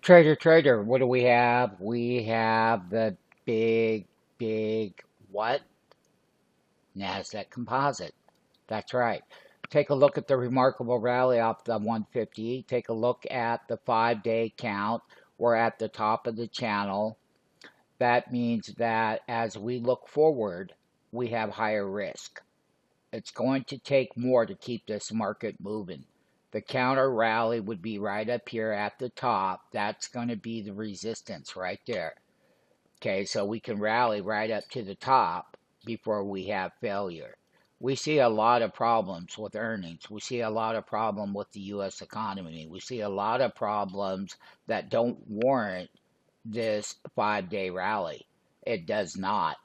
Trader, what do we have? We have the big, what? NASDAQ Composite. That's right. Take a look at the remarkable rally off the 150. Take a look at the 5-day count. We're at the top of the channel. That means that as we look forward, we have higher risk. It's going to take more to keep this market moving. The counter rally would be right up here at the top. That's going to be the resistance right there. Okay, so we can rally right up to the top before we have failure. We see a lot of problems with earnings. We see a lot of problem with the U.S. economy. We see a lot of problems that don't warrant this 5-day rally. It does not.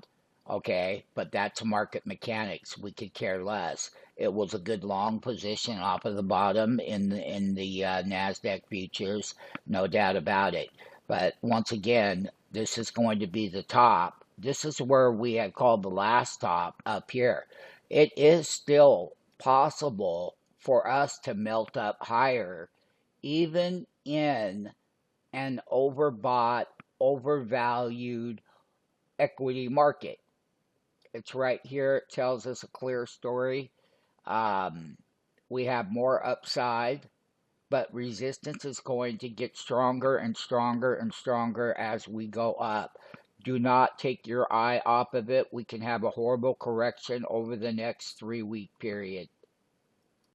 Okay, but that's market mechanics. We could care less. It was a good long position off of the bottom in the Nasdaq futures, no doubt about it. But once again, this is going to be the top. This is where we had called the last top up here. It is still possible for us to melt up higher, even in an overbought, overvalued equity market. It's right here. It tells us a clear story. We have more upside, but resistance is going to get stronger and stronger and stronger as we go up. Do not take your eye off of it. We can have a horrible correction over the next 3-week period.